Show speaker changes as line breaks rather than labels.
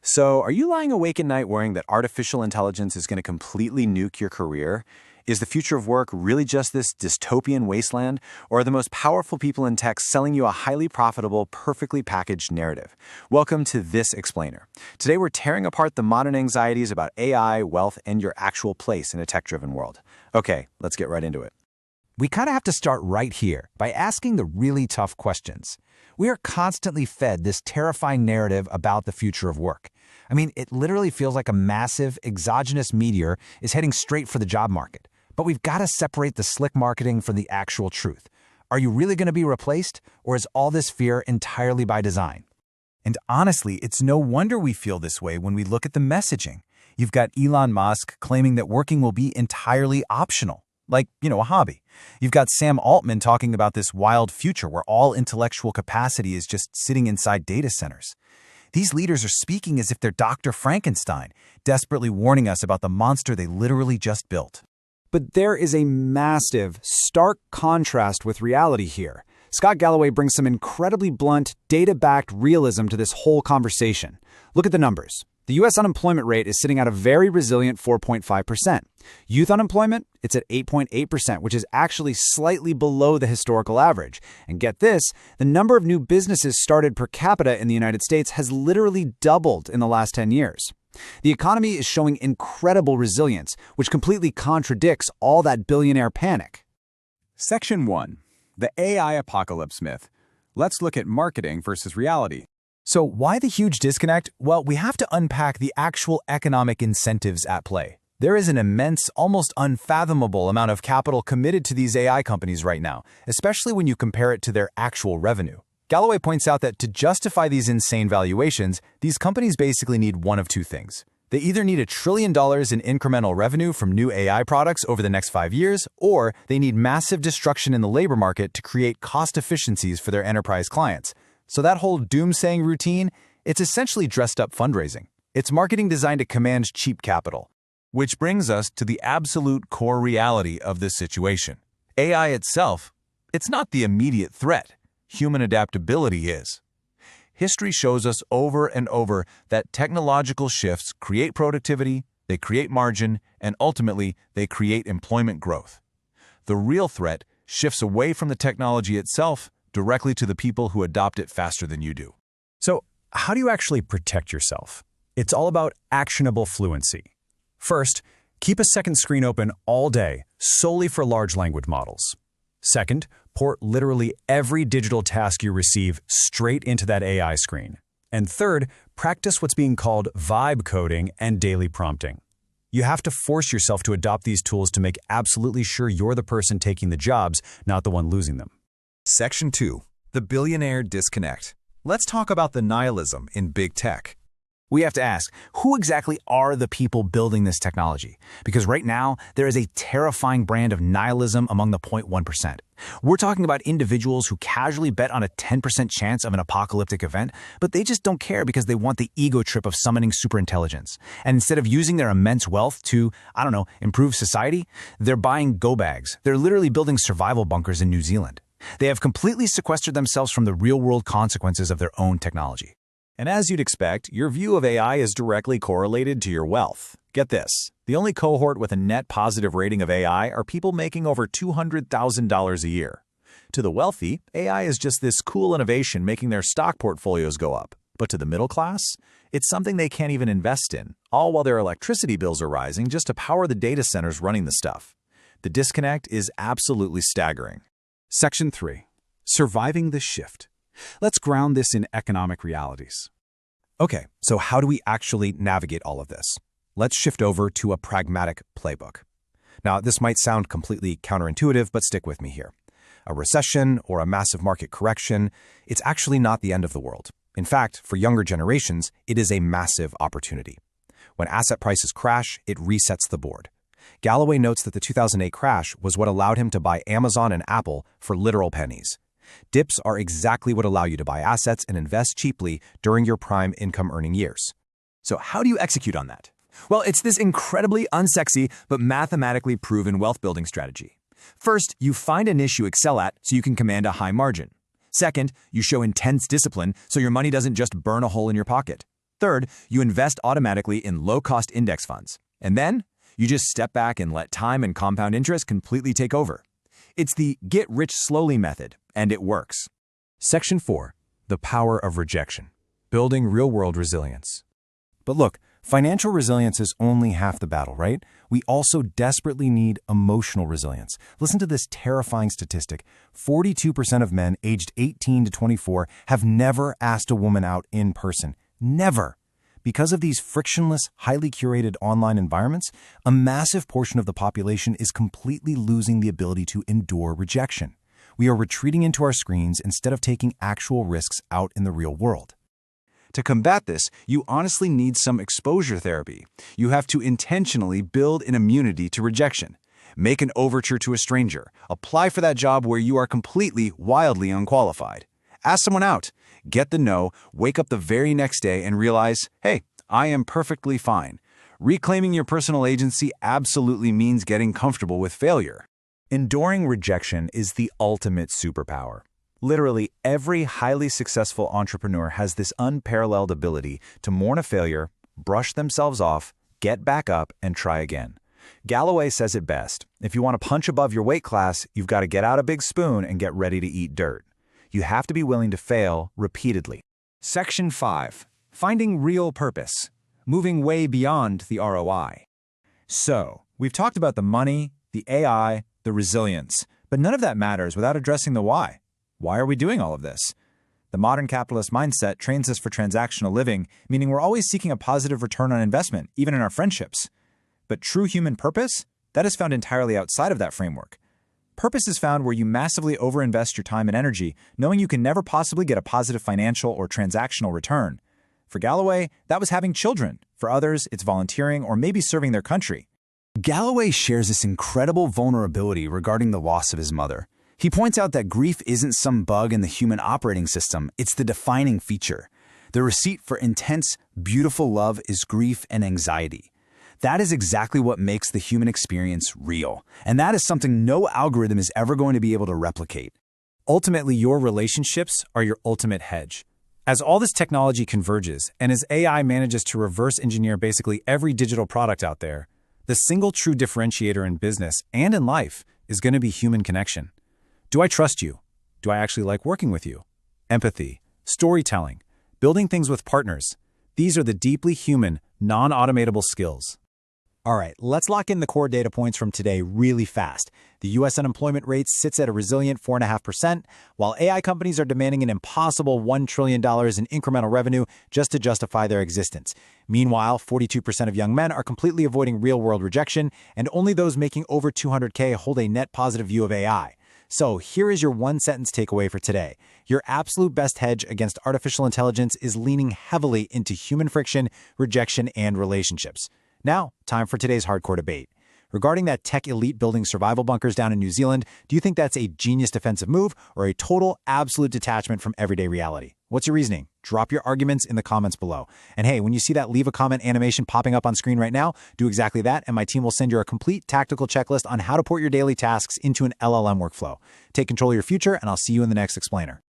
So, are you lying awake at night worrying that artificial intelligence is going to completely nuke your career? Is the future of work really just this dystopian wasteland? Or are the most powerful people in tech selling you a highly profitable, perfectly packaged narrative? Welcome to This Explainer. Today we're tearing apart the modern anxieties about AI, wealth, and your actual place in a tech-driven world. Okay, let's get right into it.
We kind of have to start right here by asking the really tough questions. We are constantly fed this terrifying narrative about the future of work. I mean, it literally feels like a massive exogenous meteor is heading straight for the job market. But we've got to separate the slick marketing from the actual truth. Are you really going to be replaced, or is all this fear entirely by design?
And honestly, it's no wonder we feel this way when we look at the messaging. You've got Elon Musk claiming that working will be entirely optional, like, a hobby. You've got Sam Altman talking about this wild future where all intellectual capacity is just sitting inside data centers. These leaders are speaking as if they're Dr. Frankenstein, desperately warning us about the monster they literally just built.
But there is a massive, stark contrast with reality here. Scott Galloway brings some incredibly blunt, data-backed realism to this whole conversation. Look at the numbers. The U.S. unemployment rate is sitting at a very resilient 4.5%. Youth unemployment, it's at 8.8%, which is actually slightly below the historical average. And get this, the number of new businesses started per capita in the United States has literally doubled in the last 10 years. The economy is showing incredible resilience, which completely contradicts all that billionaire panic.
Section 1. The AI Apocalypse Myth. Let's look at marketing versus reality. So why the huge disconnect? Well, we have to unpack the actual economic incentives at play. There is an immense, almost unfathomable amount of capital committed to these AI companies right now, especially when you compare it to their actual revenue. Galloway points out that to justify these insane valuations, these companies basically need one of two things. They either need $1 trillion in incremental revenue from new AI products over the next 5 years, or they need massive destruction in the labor market to create cost efficiencies for their enterprise clients. So that whole doom-saying routine, it's essentially dressed-up fundraising. It's marketing designed to command cheap capital. Which brings us to the absolute core reality of this situation. AI itself, it's not the immediate threat. Human adaptability is. History shows us over and over that technological shifts create productivity, they create margin, and ultimately, they create employment growth. The real threat shifts away from the technology itself directly to the people who adopt it faster than you do.
So, how do you actually protect yourself? It's all about actionable fluency. First, keep a second screen open all day, solely for large language models. Second, port literally every digital task you receive straight into that AI screen. And third, practice what's being called vibe coding and daily prompting. You have to force yourself to adopt these tools to make absolutely sure you're the person taking the jobs, not the one losing them.
Section 2. The Billionaire Disconnect. Let's talk about the nihilism in big tech.
We have to ask, who exactly are the people building this technology? Because right now, there is a terrifying brand of nihilism among the 0.1%. We're talking about individuals who casually bet on a 10% chance of an apocalyptic event, but they just don't care because they want the ego trip of summoning superintelligence. And instead of using their immense wealth to, improve society, they're buying go bags. They're literally building survival bunkers in New Zealand. They have completely sequestered themselves from the real-world consequences of their own technology.
And as you'd expect, your view of AI is directly correlated to your wealth. Get this, the only cohort with a net positive rating of AI are people making over $200,000 a year. To the wealthy, AI is just this cool innovation making their stock portfolios go up. But to the middle class, it's something they can't even invest in, all while their electricity bills are rising just to power the data centers running the stuff. The disconnect is absolutely staggering.
Section 3. Surviving the shift. Let's ground this in economic realities.
Okay, so how do we actually navigate all of this? Let's shift over to a pragmatic playbook. Now, this might sound completely counterintuitive, but stick with me here. A recession or a massive market correction, it's actually not the end of the world. In fact, for younger generations, it is a massive opportunity. When asset prices crash, it resets the board. Galloway notes that the 2008 crash was what allowed him to buy Amazon and Apple for literal pennies. Dips are exactly what allow you to buy assets and invest cheaply during your prime income-earning years.
So how do you execute on that? Well, it's this incredibly unsexy but mathematically proven wealth-building strategy. First, you find a niche you excel at so you can command a high margin. Second, you show intense discipline so your money doesn't just burn a hole in your pocket.
Third, you invest automatically in low-cost index funds. And then, you just step back and let time and compound interest completely take over. It's the get-rich-slowly method, and it works.
Section 4. The power of rejection. Building real-world resilience. But look, financial resilience is only half the battle, right? We also desperately need emotional resilience. Listen to this terrifying statistic. 42% of men aged 18 to 24 have never asked a woman out in person. Never. Because of these frictionless, highly curated online environments, a massive portion of the population is completely losing the ability to endure rejection. We are retreating into our screens instead of taking actual risks out in the real world.
To combat this, you honestly need some exposure therapy. You have to intentionally build an immunity to rejection. Make an overture to a stranger. Apply for that job where you are completely, wildly unqualified. Ask someone out. Get the no, wake up the very next day and realize, hey, I am perfectly fine. Reclaiming your personal agency absolutely means getting comfortable with failure.
Enduring rejection is the ultimate superpower. Literally, every highly successful entrepreneur has this unparalleled ability to mourn a failure, brush themselves off, get back up, and try again. Galloway says it best. If you want to punch above your weight class, you've got to get out a big spoon and get ready to eat dirt. You have to be willing to fail repeatedly.
Section 5. Finding real purpose. Moving way beyond the ROI.
So, we've talked about the money, the AI, the resilience, but none of that matters without addressing the why. Why are we doing all of this? The modern capitalist mindset trains us for transactional living, meaning we're always seeking a positive return on investment, even in our friendships. But true human purpose? That is found entirely outside of that framework. Purpose is found where you massively overinvest your time and energy, knowing you can never possibly get a positive financial or transactional return. For Galloway, that was having children. For others, it's volunteering or maybe serving their country.
Galloway shares this incredible vulnerability regarding the loss of his mother. He points out that grief isn't some bug in the human operating system, it's the defining feature. The receipt for intense, beautiful love is grief and anxiety. That is exactly what makes the human experience real, and that is something no algorithm is ever going to be able to replicate.
Ultimately, your relationships are your ultimate hedge. As all this technology converges, and as AI manages to reverse engineer basically every digital product out there, the single true differentiator in business and in life is going to be human connection. Do I trust you? Do I actually like working with you? Empathy, storytelling, building things with partners. These are the deeply human, non-automatable skills.
All right, let's lock in the core data points from today really fast. The U.S. unemployment rate sits at a resilient 4.5%, while AI companies are demanding an impossible $1 trillion in incremental revenue just to justify their existence. Meanwhile, 42% of young men are completely avoiding real-world rejection, and only those making over $200K hold a net positive view of AI. So here is your one-sentence takeaway for today. Your absolute best hedge against artificial intelligence is leaning heavily into human friction, rejection, and relationships. Now, time for today's hardcore debate. Regarding that tech elite building survival bunkers down in New Zealand, do you think that's a genius defensive move or a total, absolute detachment from everyday reality? What's your reasoning? Drop your arguments in the comments below. And hey, when you see that leave a comment animation popping up on screen right now, do exactly that, and my team will send you a complete tactical checklist on how to port your daily tasks into an LLM workflow. Take control of your future, and I'll see you in the next explainer.